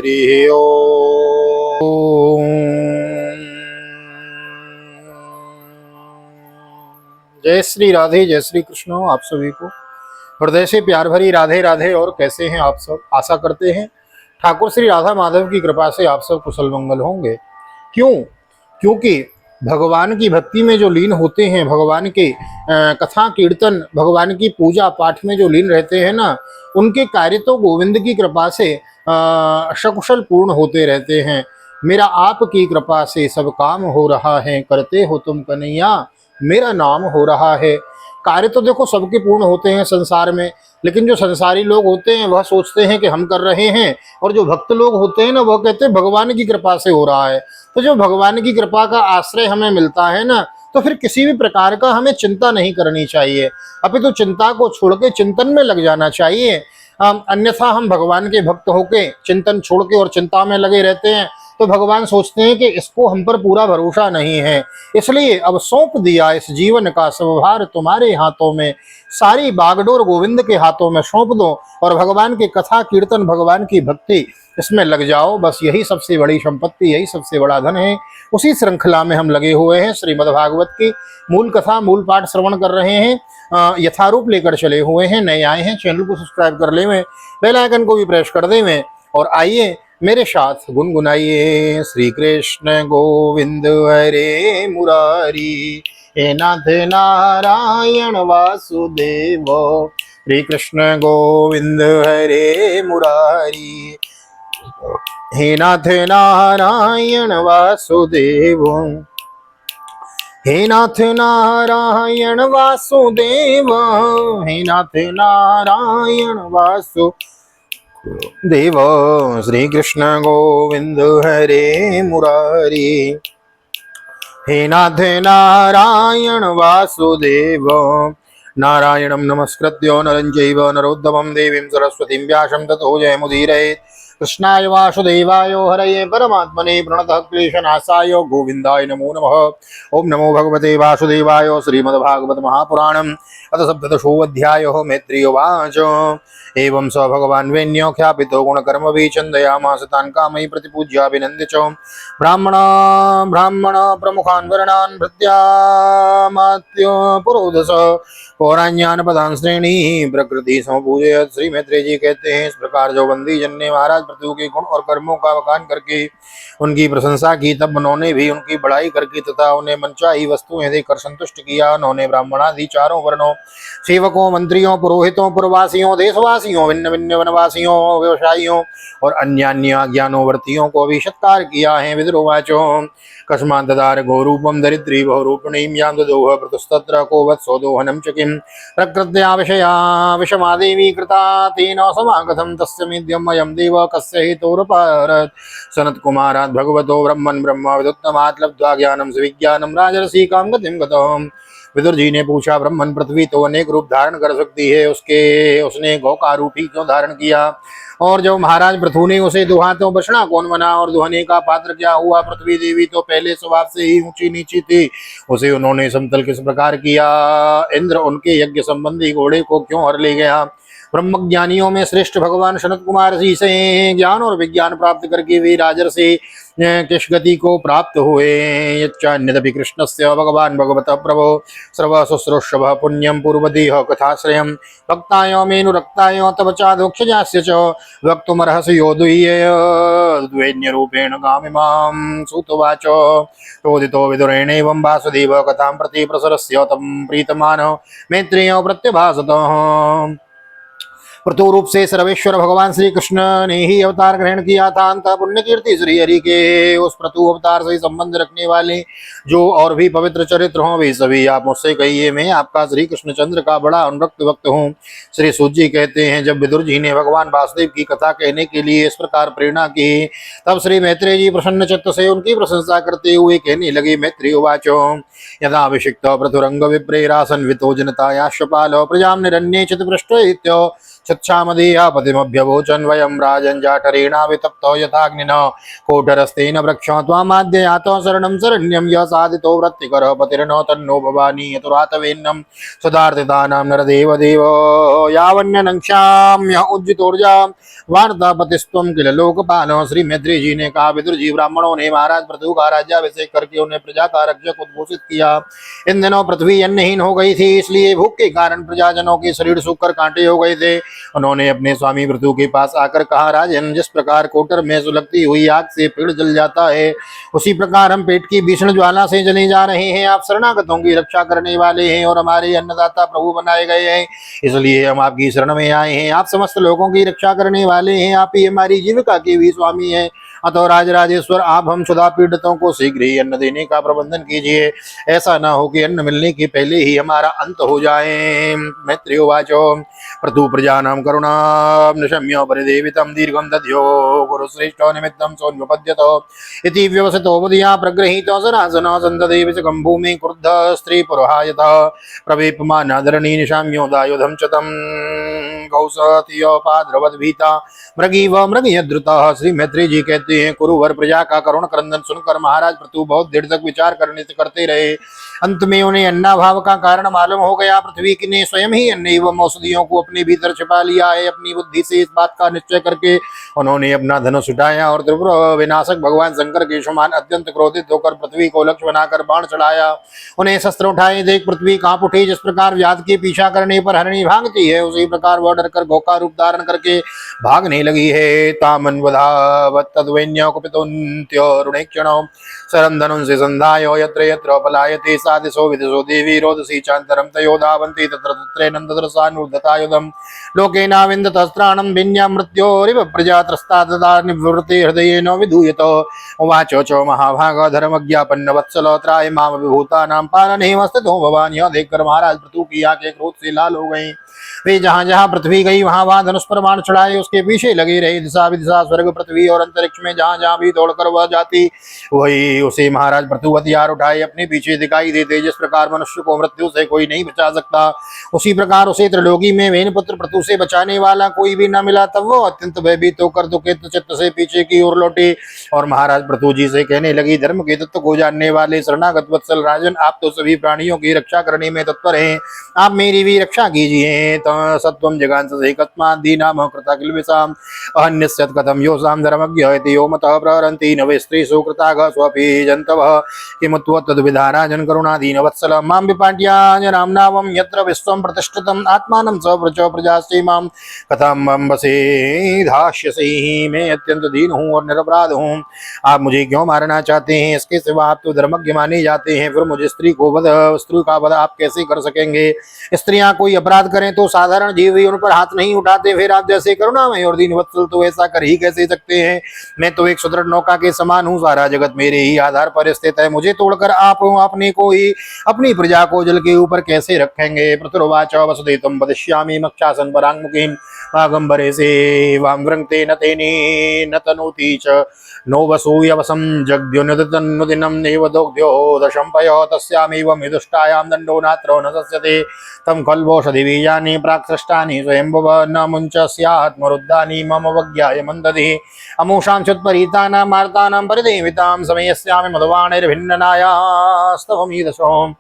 हरि ओम। जय श्री राधे, जय श्री कृष्ण। आप सभी को हृदय से प्यार भरी राधे राधे। और कैसे हैं आप सब? आशा करते हैं ठाकुर श्री राधा माधव की कृपा से आप सब कुशल मंगल होंगे। क्यों? क्योंकि भगवान की भक्ति में जो लीन होते हैं, भगवान के कथा कीर्तन, भगवान की पूजा पाठ में जो लीन रहते हैं ना, उनके कार्य तो गोविंद की कृपा से सकुशल पूर्ण होते रहते हैं। मेरा आपकी कृपा से सब काम हो रहा है, करते हो तुम कन्हैया मेरा नाम हो रहा है। कार्य तो देखो सबके पूर्ण होते हैं संसार में, लेकिन जो संसारी लोग होते हैं वह सोचते हैं कि हम कर रहे हैं, और जो भक्त लोग होते हैं ना वह कहते हैं भगवान की कृपा से हो रहा है। तो जो भगवान की कृपा का आश्रय हमें मिलता है ना, तो फिर किसी भी प्रकार का हमें चिंता नहीं करनी चाहिए, अपितु तो चिंता को छोड़ के चिंतन में लग जाना चाहिए। अन्यथा हम भगवान के भक्त होके चिंतन छोड़ के और चिंता में लगे रहते हैं तो भगवान सोचते हैं कि इसको हम पर पूरा भरोसा नहीं है, इसलिए अब सौंप दिया इस जीवन का सब भार तुम्हारे हाथों में। सारी बागडोर गोविंद के हाथों में सौंप दो और भगवान की कथा कीर्तन, भगवान की भक्ति, इसमें लग जाओ। बस यही सबसे बड़ी संपत्ति, यही सबसे बड़ा धन है। उसी श्रृंखला में हम लगे हुए हैं। श्रीमद् भागवत की मूल कथा, मूल पाठ श्रवण कर रहे हैं, यथारूप लेकर चले हुए हैं। नए आए हैं, चैनल को सब्सक्राइब कर ले में, बेल आइकन को भी प्रेस कर दे में, और आइए मेरे साथ गुनगुनाइए। श्री कृष्ण गोविंद हरे मुरारी, हे नाथ नारायण वासुदेव। श्री कृष्ण गोविंद हरे मुरारी, हे नाथ नारायण वासुदेव। हे नाथ नारायण वासुदेव, हे नाथ नारायण वासुदेव। श्री कृष्ण गोविंद हरे मुरारी, हे नाथ नारायण वासुदेव। नारायणं नमस्कृत्य नरं चैव नरोत्तमं देवीं सरस्वतीं व्यासं ततो जयमुदीरयेत्। कृष्णाय वासुदेवाय हरये परमात्मने प्रणतः क्लेशनाशाय गोविन्दाय नमो नमः। ओम नमो भगवते वासुदेवाय। श्रीमद्भागवत महापुराणम् अथ सप्तदशोऽध्यायः। मैत्रेय उवाच एवं स भगवान् वेन्यो ख्यापितो गुणकर्मभिः छन्दयामास तान् कामैः प्रतिपूज्याभिनन्द्य च ब्राह्मण प्रमुखान् वर्णान् भृत्यामात्य पुरोधस पौराण्यान पदान श्रेणी प्रकृति समपूजयत। श्री मैत्रेय जी कहते हैं, इस प्रकार जो बंदी जन ने महाराज पृथु के गुण और कर्मों का बखान करके उनकी प्रशंसा की, तब उन्होंने भी उनकी बड़ाई करके तथा उन्हें मनचाही वस्तुएं देकर संतुष्ट किया। उन्होंने ब्राह्मणादि चारों वर्णों, सेवकों, मंत्रियों, पुरोहितों, पुरवासियों, देशवासियों, भिन्न भिन्न वनवासियों, व्यवसायियों और अन्य ज्ञानोवर्तियों को भी सत्कार किया है। विदुरोवाचो कस्मात् ददार गोरूपं दरिद्री बहुरूपिणीं यां ददोह प्रतुस्तत्र को वत्सो दोहनं च किं प्रकृत्या विषया विषमा देवी कृता तेन समागतं तस्य मेद्यम् अयं देव कस्य हेतोरपारत्। सनत्कुमारात् भगवतो ब्रह्मन् ब्रह्म विदुत्तमात् लब्ध्वा ज्ञानं सुविज्ञानं राजर्षिकां गतिं गतम्। विदुर जी ने पूछा, ब्रह्मन पृथ्वी तो अनेक रूप धारण कर सकती है, उसने गौ का रूप ही क्यों धारण किया? और जब महाराज पृथु ने उसे दुहा तो बछड़ा कौन बना और दुहने का पात्र क्या हुआ? पृथ्वी देवी तो पहले स्वभाव से ही ऊंची नीची थी, उसे उन्होंने समतल किस प्रकार किया? इंद्र उनके यज्ञ संबंधी घोड़े को क्यों हर ले गया? ब्रह्मज्ञानियों में श्रेष्ठ भगवान सनत कुमार जी से ज्ञान और विज्ञान प्राप्त करके वे राजर्षि किस गति को प्राप्त हुए? यच्चान्यदपि कृष्णस्य भगवान भगवत प्रभो सर्व शुश्रूषभ पुण्यम पूर्वदेह कथाश्रयम् भक्ताय मेनुरक्ताय तव चादोक्षजास्य च वक्तुमर्हसि यो द्वैन्यरूपेण गामिमां सूतवाच। चोदितो विदुरेणेवं वासुदेव कथां प्रति प्रसरस्य तं प्रीतमान मैत्रेय प्रत्यभासत। प्रथु रूप से सर्वेश्वर भगवान श्री कृष्ण ने ही अवतार ग्रहण किया था। अंत पुण्य कीर्ति श्री हरि के उस प्रथु अवतार से संबंध रखने वाले जो और भी पवित्र चरित्र हों वे सभी आप मुझसे कहिए। मैं आपका श्री कृष्णचंद्र का बड़ा अनुरक्त भक्त हूँ। श्री सूत जी कहते हैं, जब विदुर जी ने भगवान वासुदेव की कथा कहने के लिए इस प्रकार प्रेरणा की, तब श्री मैत्रेय जी प्रसन्न चित्त से उनकी प्रशंसा करते हुए कहने लगे। मैत्रेय उवाचो यदा अभिषिक्त पृथुरंग विप्रेरासन्वितो जनतायाश्वपालो प्रजां निरण्ये चित्पृष्टो चक्षामदेयापतिमभ्यवोचन् वयं राजञ्जाठरेणा वितप्तो यथाग्निना कोटरस्तेन वृक्षो त्वामाद्य यातो शरणं शरण्यं यः साधितो वृत्तिकरः पतिर्नो तन्नो भवानी यतुरातवेन्नं सदार्थितानां नरदेव देव यावन्यनङ्क्षाम्य उज्जितोर्जा वार्तापतिस्त्वं किल लोकपालो। श्री मैत्री जी ने कहा, विदुर जी, ब्राह्मणों ने महाराज पृथु का राज्याभिषेक करके उन्हें प्रजा का रक्षक उद्घोषित किया। इन दिनों पृथ्वी अन्नहीन हो गई थी, इसलिए भूख के कारण प्रजाजनों के शरीर सूखकर कांटे हो गए थे। उन्होंने अपने स्वामी पृथु के पास आकर कहा, राजन, जिस प्रकार कोटर में सुलगती हुई आग से पेड़ जल जाता है, उसी प्रकार हम पेट की भीषण ज्वाला से जले जा रहे हैं। आप शरणागतों की रक्षा करने वाले हैं और हमारे अन्नदाता प्रभु बनाए गए हैं, इसलिए हम आपकी शरण में आए हैं। आप समस्त लोगों की रक्षा करने वाले हैं, आप ही हमारी जीविका के भी स्वामी हैं। अतः राजराजेश्वर, आप हम क्षुधा पीड़ितों को शीघ्र ही अन्न देने का प्रबंधन कीजिए। ऐसा न हो कि अन्न मिलने के पहले ही हमारा अंत हो जाए। मैत्रियोवाचो प्रतु प्रजानां करुणां निशम्यो परिदेवितं दीर्घं दध्यो गुरुश्रेष्ठो निमित्तं सोऽन्वपद्यतो इति व्यवसितो बुधिया प्रगृहीतो सनासनो सन्ददेविचकं भूमि क्रुद्ध स्त्री पुरोहायतः प्रवेपमानादरणी निशाम्योदायुधं च तं कौसतियोपाद्रवद् भीता मृगी व मृगयद्रुतः। श्री मैत्री जी कहते हैं, कुरुवर प्रजा का करुण क्रंदन सुनकर महाराज पृथु बहुत देर तक विचार करते रहे। अंत में उन्हें अन्नाभाव का कारण मालूम हो गया। पृथ्वी ने स्वयं ही अन्न एवं औषधियों को अपने भीतर छिपा लिया है। अपनी बुद्धि से इस बात का निश्चय करके उन्होंने अपना धनुष उठाया और त्रिपुर विनाशक भगवान शंकर के समान अत्यंत क्रोधित होकर पृथ्वी को लक्ष्य बनाकर बाण चलाया। उन्हें शस्त्र उठाए देख पृथ्वी कांप उठी। जिस प्रकार व्याध के पीछा करने पर हरणी भागती है, उसी प्रकार वह डरकर घोखा रूप धारण करके भागने लगी है। तामन्वधावत्तद्वैन्योकुपितोऽन्त्योरुणेक्षणो सरंधनुं से संधायो यत्र यत्र पलायते सा दिशो विदिशो देवी रोदसी चान्तरं तयो धावन्ति तत्र तत्रैनं तदरसानुर्धतायुधं लोकेनाविन्दतस्त्राणं भिन्यां मृत्योरिव प्रजा त्रस्ता तदा निवृत्ते हृदयेन विधूयतो उवाचो चो महाभाग धर्मज्ञापन्न वत्सल त्राय माम विभूतानां पालने स्थितो भवान्। यह देखकर महाराज पृथु की आंखें क्रोध से लाल हो गईं। वे जहां जहां पृथ्वी गई वहां वहां धनुष पर बाण चढ़ाए उसके पीछे लगे रहे। दिशा विदिशा स्वर्ग पृथ्वी और अंतरिक्ष में जहां जहां भी दौड़कर वह जाती, वही उसे महाराज पृथु हथियार उठाए अपने पीछे दिखाई देते। जिस प्रकार मनुष्य को मृत्यु से कोई नहीं बचा सकता, उसी प्रकार उसे त्रिलोकी में वेन पुत्र पृथु से बचाने वाला कोई भी न मिला। तब वो अत्यंत भयभीत होकर दुखित चित्त से पीछे की ओर लौटे और महाराज पृथु जी से कहने लगी, धर्म के तत्व को जानने वाले शरणागत वत्सल राजन, आप तो सभी प्राणियों की रक्षा करने में तत्पर हैं, आप मेरी भी रक्षा कीजिए। सत्वं जगांससे कस्मात् दीनाम कृता किल्बिषाम् अहन्यस्यत् कथं योषां धर्मज्ञ इति यो मतः प्रहरन्ति न वै स्त्रीषु कृताः स्वपि जन्तवः किमुत्वत्तद्विधाराजन् करुणादीनवत्सल मां विपाट्याजनां नावं यत्र विश्वं प्रतिष्ठितम् आत्मानं स प्रच प्रजास्ति मां कथं अम्बसे धास्यसि। मैं अत्यंत दीन हूँ और निरपराध हूँ, आप मुझे क्यों मारना चाहते हैं? इसके सिवा आप तो धर्मज्ञ माने जाते हैं, फिर मुझे स्त्री का वध आप कैसे कर सकेंगे? स्त्रियां कोई अपराध करें तो साधारण जीव ही उन पर हाथ नहीं उठाते, फिर आप जैसे करुणामय और दीनवत्सल तो ऐसा कर ही कैसे सकते हैं? मैं तो एक सुदृढ़ नौका के समान हूँ, सारा जगत मेरे ही आधार पर स्थित है, मुझे तोड़कर आप अपने को ही अपनी प्रजा को जल के ऊपर कैसे रखेंगे? पृथुर्वाच वसुदेवं वदिष्यामि मक्षासन पराङ्मुखीं वागंबरे से वांग्रंते न तेने न तनोति च नो वसूयवसं जग्द्युनुदिनं नैव दोग्ध्यो दशं पयो तस्यामेव मिदुष्टायां दण्डो नात्रो न सस्यते तं खल्वोषधि बीजानि प्राक्सृष्टानि स्वयंभुव न मुञ्चस्यात् मरुद्धानि मम वज्ञाय मन्दधिः अमूषां च्युत्परीतानां मार्तानां परिदेवितां समयस्यामि मधुवाणैर्भिन्ननायास्तवमीदशोम्।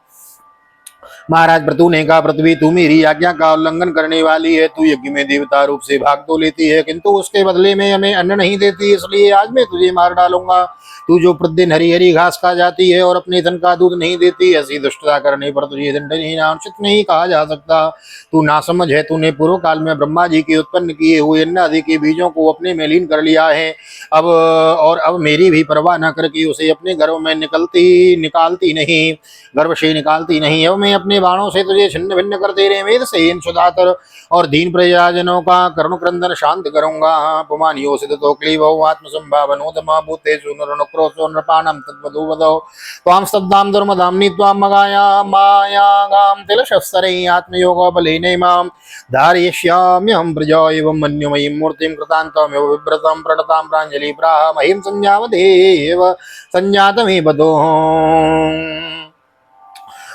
महाराज पृथु ने कहा, पृथ्वी तू मेरी आज्ञा का उल्लंघन करने वाली है, तू यज्ञ में देवता रूप से भाग तो लेती है किंतु उसके बदले में हमें अन्न नहीं देती, इसलिए आज मैं तुझे मार डालूंगा। तू जो प्रतिदिन हरी हरी घास खा जाती है और अपने धन का दूध नहीं देती, ऐसी दुष्टता करने पर तुझे दंडनीय अनुचित नहीं कहा जा सकता। तू नासमझ है, तूने पूर्व काल में ब्रह्मा जी के उत्पन्न किए हुए अन्न आदि के बीजों को अपने में लीन कर लिया है, अब मेरी भी परवाह न करके उसे अपने गर्भ में निकालती नहीं, गर्भ से निकालती नहीं। अब मैं अपने बाणों से तुझे छिन्न भिन्न कर तेरे वेद से इन सुधातर और दीन प्रजाजनों का करुण क्रंदन शांत करूंगा। पुमान योषित तो क्लीव आत्मसंभावनोदमा भूते सुनक्रोशो नृपाणं तद्वधूवदो त्वां स्तब्धां दुर्मदाम्नि त्वां मगाया मायागां तिलशस्सरै आत्मयोगो बलेन मां धारयिष्याम्यहं प्रजा एवं मन्युमयीं मूर्तिं कृतान्तमेव विव्रतं प्रणतां प्राञ्जलि प्राह महीं संज्ञावदेव संजातमेव बधो।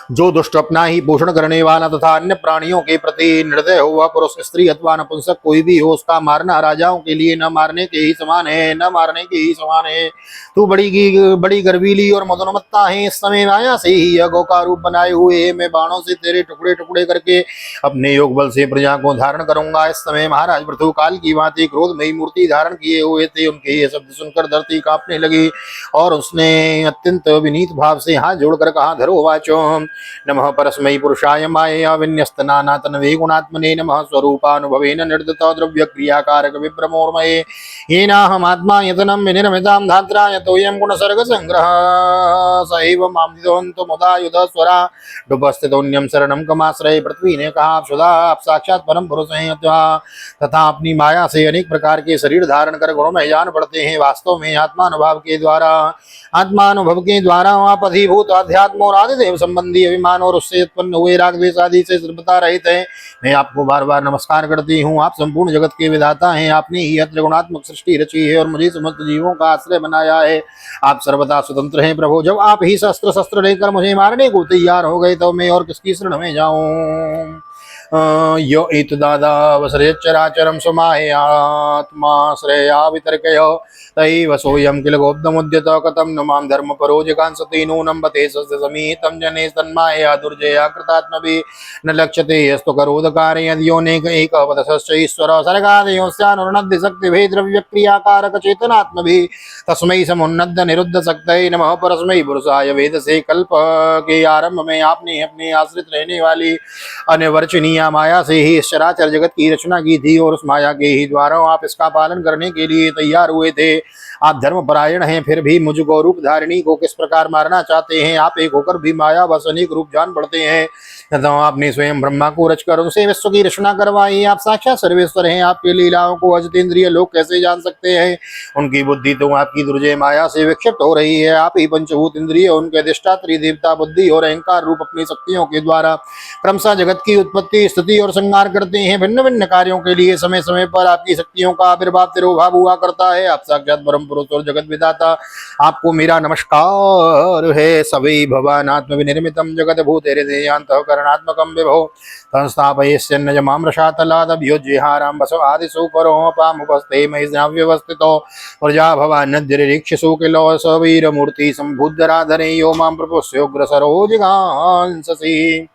जो दुष्ट अपना ही पोषण करने वाला तथा अन्य प्राणियों के प्रति निर्दय हो, वह पुरुष स्त्री अथवा नपुंसक कोई भी हो, उसका मारना राजाओं के लिए न मारने के ही समान है, न मारने के ही समान है। तू बड़ी गर्वीली और मदोन्मत्ता है। इस समय माया से ही यह गौ का रूप बनाए हुए है। मैं बाणों से तेरे टुकड़े टुकड़े करके अपने योग बल से प्रजा को धारण करूंगा। इस समय महाराज पृथु काल की भांति क्रोधमयी मूर्ति धारण किए हुए थे। उनके ये शब्द सुनकर धरती कांपने लगी और उसने अत्यंत विनीत भाव से हाथ जोड़कर कहा, धरो वाचो नमः परस्मै पुरुषाय मायया विन्यस्तनानातनवे गुणात्मने नमः स्वरूपानुभवेन निर्दत द्रव्य क्रियाकारक विभ्रमोर्मये येनाहमात्मा यतनं विनिर्मितां धात्रा यतोऽयं गुणसर्ग संग्रह सैव मां दिदोऽन्तो मुदा युध स्वरा डुबस्थितोऽन्यं शरणं कमाश्रये। पृथ्वी ने कहा, आप सदा आप साक्षात परम पुरुष हैं तथा अपनी माया से अनेक प्रकार के शरीर धारण कर गुणों में जान पड़ते हैं। वास्तव में आत्मानुभव के द्वारा आप अधिभूत अध्यात्म और आदिदेव संबंधी अभिमान और उससे उत्पन्न हुए राग द्वेष आदि से सर्वथा रहित हैं। मैं आपको बार बार नमस्कार करती हूँ। आप संपूर्ण जगत के विधाता हैं। आपने ही त्रिगुणात्मक सृष्टि रची है और मुझे समस्त जीवों का आश्रय बनाया है। आप सर्वदा स्वतंत्र हैं प्रभु। जब आप ही शस्त्र लेकर मुझे मारने को तैयार हो गए तो मैं और किसकी शरण में जाऊं। यो इत दादा वसरेच्चराचरम समाहयात्मा श्रेया वितर्कयो तैव सोऽयं किल गोब्धमुद्यत कथं न मां धर्मपरो जिगांसति नूनं बते सस्य समीहितं जने तन्माया दुर्जया कृतात्मभिः न लक्ष्यते यस्तु करोदकारे यद्योनेक एकपदश्च ईश्वर सर्गादयोस्यानुर्नद्य शक्तिभिः द्रव्यक्रियाकारक चेतनात्मभिः तस्मै समुन्नद्य निरुद्ध शक्तये नमः परस्मै पुरुषाय वेद से कल्प के आरंभ में आपने अपने आश्रित रहने वाली अनिवर्चनीय माया से ही इस चराचर जगत की रचना की थी और उस माया के ही द्वारा आप इसका पालन करने के लिए तैयार हुए थे। आप धर्मपरायण हैं, फिर भी मुझको रूप धारिणी को किस प्रकार मारना चाहते हैं। आप एक होकर भी माया बस अनेक रूप जान पड़ते हैं। तथा आपने स्वयं ब्रह्मा को रचकर उनसे विश्व की रचना करवाई। आप साक्षात सर्वेश्वर हैं। आपकी लीलाओं को अजितेंद्रिय लोग कैसे जान सकते हैं। उनकी बुद्धि तो आपकी दुर्जय माया से विक्षिप्त हो रही है। आप ही पंचभूत इंद्रिय, उनके अधिष्ठात्री देवता, बुद्धि और अहंकार रूप अपनी शक्तियों के द्वारा क्रमशः जगत की उत्पत्ति, स्थिति और संहार करते हैं। भिन्न भिन्न कार्यों के लिए समय समय पर आपकी शक्तियों का आविर्भाव तिरोभाव हुआ करता है। आप साक्षात परम पुरुष और जगत विधाता, आपको मेरा नमस्कार है। सवै भवानात्म विनिर्मितं जगत भूते हृदयान्तःकरणात्मकं विभो संस्थापयेस्यन्नजमाम्रशातलादभ्योज्जिहारां बसव आदिसूपरोपामुपस्थे मयिज्ञाव्यवस्थितो प्रजा भवान्नद्यरीक्षसु किलो सवीरमूर्ति सम्भुद्धराधरे यो मां प्रपुष्योग्रसरो जिघांससि।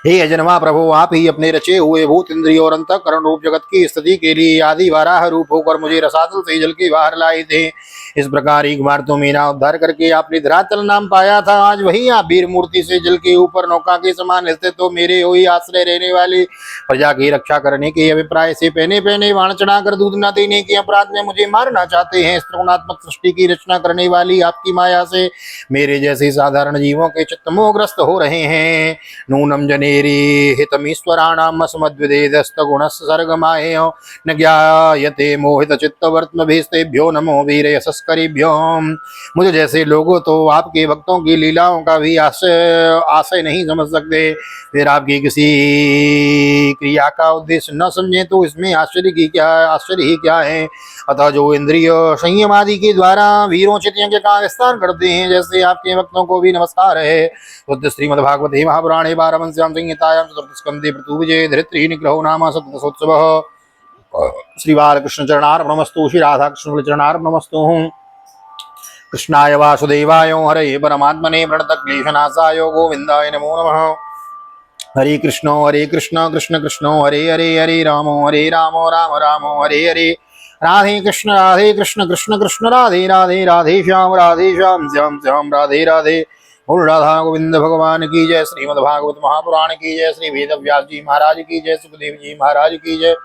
हे अजन्मा प्रभु, आप ही अपने रचे हुए भूत इंद्रिय और अंतःकरण रूप जगत की स्थिति के लिए आदि वाराह रूप होकर मुझे रसातल से जल के बाहर लाए थे। इस प्रकार एक बार तो मेरा उद्धार करके आपने धरातल नाम पाया था। आज वही आप वीर मूर्ति से जल के ऊपर नौका के समान स्थित तो मेरे हुई आश्रय रहने वाली प्रजा की रक्षा करने के अभिप्राय से पहने पहने बाण चढ़ाकर दूध न देने के अपराध में मुझे मारना चाहते हैं। त्रिगुणात्मक सृष्टि की रचना करने वाली आपकी माया से मेरे जैसे साधारण जीवों के चित्त मोहग्रस्त हो रहे हैं। नूनम जने हितमीश्वराणाम अस्मद्विदेदस्तगुणस्य सर्गमाहेयो न ज्ञायते मोहित चित्तवर्त्मभिस्तेभ्यो नमो वीर यशस्करिभ्यो। मुझे जैसे लोगों तो आपके भक्तों की लीलाओं का भी आशय नहीं समझ सकते। फिर आपकी किसी क्रिया का उद्देश्य न समझे तो इसमें आश्चर्य ही क्या है। अतः जो इंद्रिय संयम आदि के द्वारा वीरोचित यज्ञ का विस्तार करते हैं, जैसे आपके भक्तों को भी नमस्कार है। श्रीमद्भागवते महापुराणे पारमहंस्यां संहितायां चतुर्थस्कन्धे पृथुविजये धरित्री निग्रहो नाम सप्तदशोत्सवः। श्री बालकृष्ण चरणार्पणमस्तु। श्री राधा कृष्ण चरणार्पणमस्तु। कृष्णाय वासुदेवाय हरे परमात्मने प्रणतक्लेशनाशाय गोविन्दाय नमो नमः। हरे कृष्ण कृष्ण कृष्ण हरे हरे, हरे राम राम राम हरे हरे। राधे कृष्ण कृष्ण कृष्ण राधे राधे, राधे श्याम श्याम श्याम राधे राधे। बोल राधा गोविंद भगवान की जय। श्रीमद् भागवत महापुराण की जय। श्री वेद व्यास जी महाराज की जय। सुखदेव जी महाराज की जय।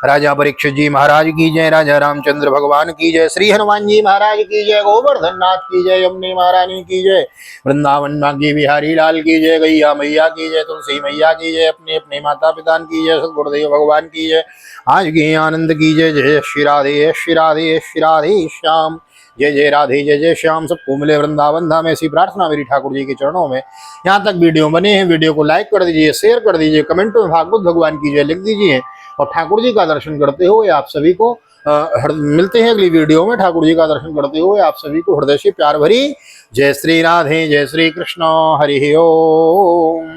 राजा परीक्षित जी महाराज की जय। राजा रामचंद्र भगवान की जय। श्री हनुमान जी महाराज की जय। गोवर्धन नाथ की जय। यमुने महारानी की जय। वृंदावन भाग्य बिहारी लाल की जय। गैया मैया की जय। तुलसी मैया की जय। अपने अपने माता पिता की जय। सदगुरुदेव भगवान की जय। आज के आनंद की जय। जय श्री राधे श्री राधे श्री राधे श्याम। जय जय राधे जय जय श्याम। सबको मिले वृंदावन धाम, ऐसी प्रार्थना मेरी ठाकुर जी के चरणों में। यहाँ तक वीडियो बने हैं, वीडियो को लाइक कर दीजिए, शेयर कर दीजिए, कमेंट में भागवत भगवान की जय लिख दीजिए और ठाकुर जी का दर्शन करते हुए आप सभी को मिलते हैं अगली वीडियो में ठाकुर जी का दर्शन करते हुए। आप सभी को हृदय से प्यार भरी जय श्री राधे, जय श्री कृष्ण, हरि ओम।